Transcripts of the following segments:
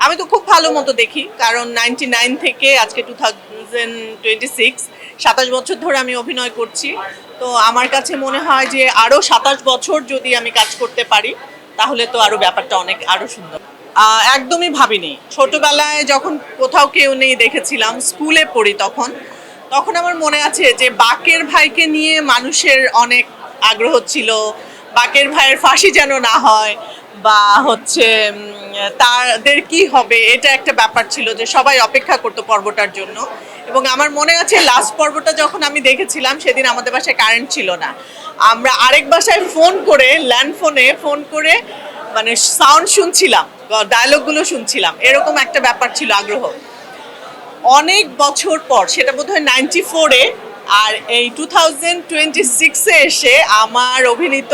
আমি তো খুব ভালো মতো দেখি, কারণ 99 থেকে আজকে 2026 27 বছর ধরে আমি অভিনয় করছি। তো আমার কাছে মনে হয় যে আরো 27 বছর যদি আমি কাজ করতে পারি তাহলে তো আরো ব্যাপারটা অনেক আরো সুন্দর। একদমই ভাবিনি। ছোটবেলায় যখন কোথাও কেউ নেই দেখেছিলাম, স্কুলে পড়ি তখন। তখন আমার মনে আছে যে বাকের ভাইকে নিয়ে মানুষের অনেক আগ্রহ ছিল। বাকের ভাইয়ের ফাঁসি যেন না হয়, বা হচ্ছে তাদের কি হবে, এটা একটা ব্যাপার ছিল যে সবাই অপেক্ষা করতো পর্বটার জন্য। এবং আমার মনে আছে লাস্ট পর্বটা যখন আমি দেখেছিলাম সেদিন আমাদের বাসায় কারেন্ট ছিল না। আমরা আরেক বাসায় ফোন করে, ল্যান্ড ফোনে ফোন করে মানে সাউন্ড শুনছিলাম, ডায়লগগুলো শুনছিলাম, এরকম একটা ব্যাপার ছিল, আগ্রহ। অনেক বছর পর, সেটা বোধহয় 94-এ, আর এই 2026-এ এসে আমার অভিনীত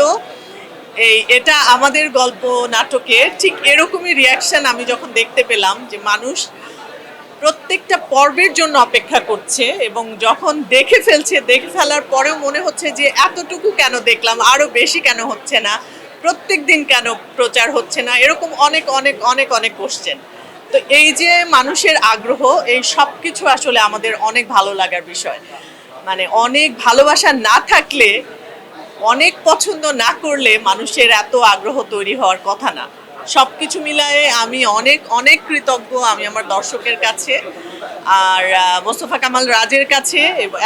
এটা আমাদের গল্প নাটকে ঠিক এরকমই রিয়াকশন আমি যখন দেখতে পেলাম, যে মানুষ প্রত্যেকটা পর্বের জন্য অপেক্ষা করছে, এবং যখন দেখে ফেলছে, দেখে ফেলার পরেও মনে হচ্ছে যে এতটুকু কেন দেখলাম, আরো বেশি কেন হচ্ছে না, প্রত্যেক দিন কেন প্রচার হচ্ছে না, এরকম অনেক অনেক অনেক অনেক কোশ্চেন। তো এই যে মানুষের আগ্রহ, এই সব কিছু আসলে আমাদের অনেক ভালো লাগার বিষয়। মানে অনেক ভালোবাসা না থাকলে, অনেক পছন্দ না করলে মানুষের এত আগ্রহ তৈরি হওয়ার কথা না। সব কিছু মিলায়ে আমি অনেক অনেক কৃতজ্ঞ আমি আমার দর্শকের কাছে, আর মোস্তফা কামাল রাজের কাছে।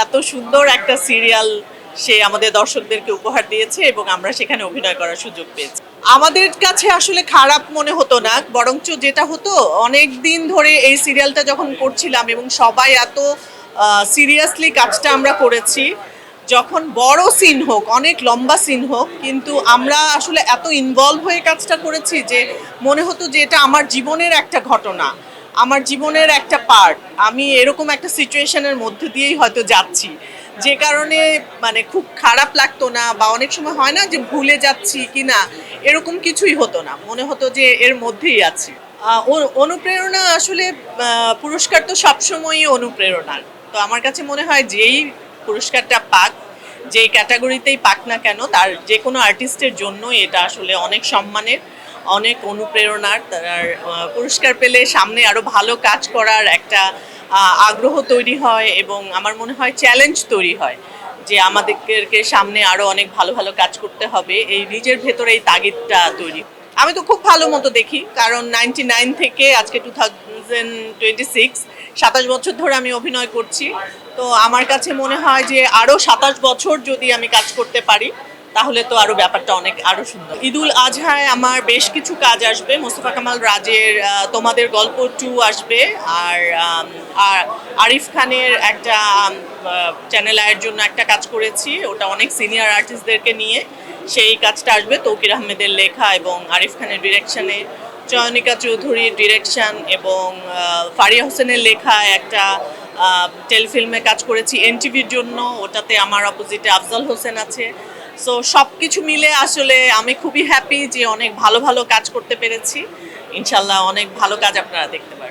এত সুন্দর একটা সিরিয়াল সে আমাদের দর্শকদেরকে উপহার দিয়েছে, এবং আমরা সেখানে অভিনয় করার সুযোগ পেয়েছি। আমাদের কাছে আসলে খারাপ মনে হতো না, বরঞ্চ যেটা হতো, অনেক দিন ধরে এই সিরিয়ালটা যখন করছিলাম এবং সবাই এত সিরিয়াসলি কাজটা আমরা করেছি, যখন বড় সিন হোক, অনেক লম্বা সিন হোক, কিন্তু আমরা আসলে এত ইনভলভ হয়ে কাজটা করেছি যে মনে হতো যে এটা আমার জীবনের একটা ঘটনা, আমার জীবনের একটা পার্ট। আমি এরকম একটা সিচুয়েশনের মধ্যে দিয়েই হয়তো যাচ্ছি, যে কারণে মানে খুব খারাপ লাগতো না, বা অনেক সময় হয় না যে ভুলে যাচ্ছি কি না, এরকম কিছুই হতো না, মনে হতো যে এর মধ্যেই আছি। অনুপ্রেরণা আসলে, পুরস্কার তো সবসময়ই অনুপ্রেরণার। তো আমার কাছে মনে হয় যেই পুরস্কারটা পাক, যেই ক্যাটাগরিতেই পাক না কেন, তার যে কোনো আর্টিস্টের জন্যই এটা আসলে অনেক সম্মানের, অনেক অনুপ্রেরণার। তার পুরস্কার পেলে সামনে আরও ভালো কাজ করার একটা আগ্রহ তৈরি হয়, এবং আমার মনে হয় চ্যালেঞ্জ তৈরি হয় যে আমাদেরকে সামনে আরও অনেক ভালো ভালো কাজ করতে হবে, এই নিজের ভেতরে এই তাগিদটা তৈরি। আমি তো খুব ভালো মতো দেখি, কারণ 99 থেকে আজকে 2026 27 বছর ধরে আমি অভিনয় করছি। তো আমার কাছে মনে হয় যে আরো 27 বছর যদি আমি কাজ করতে পারি তাহলে তো আরো ব্যাপারটা অনেক আরো সুন্দর। ঈদুল আজহায় আমার বেশ কিছু কাজ আসবে। মোস্তফা কামাল রাজের তোমাদের গল্প 2 আসবে, আর আরিফ খানের একটা চ্যানেল আয়ের জন্য একটা কাজ করেছি, ওটা অনেক সিনিয়র আর্টিস্টদেরকে নিয়ে। সেই কাজটা আসবে তৌকির আহমেদের লেখা এবং আরিফ খানের ডিরেকশনে, চয়নিকা চৌধুরীর ডিরেকশন এবং ফারিয়া হোসেনের লেখা একটা টেলিফিল্মে কাজ করেছি এনটিভির জন্য, ওটাতে আমার অপোজিটে আফজাল হোসেন আছে। সো সব কিছু মিলে আসলে আমি খুবই হ্যাপি যে অনেক ভালো ভালো কাজ করতে পেরেছি। ইনশাল্লাহ অনেক ভালো কাজ আপনারা দেখতে পাবেন।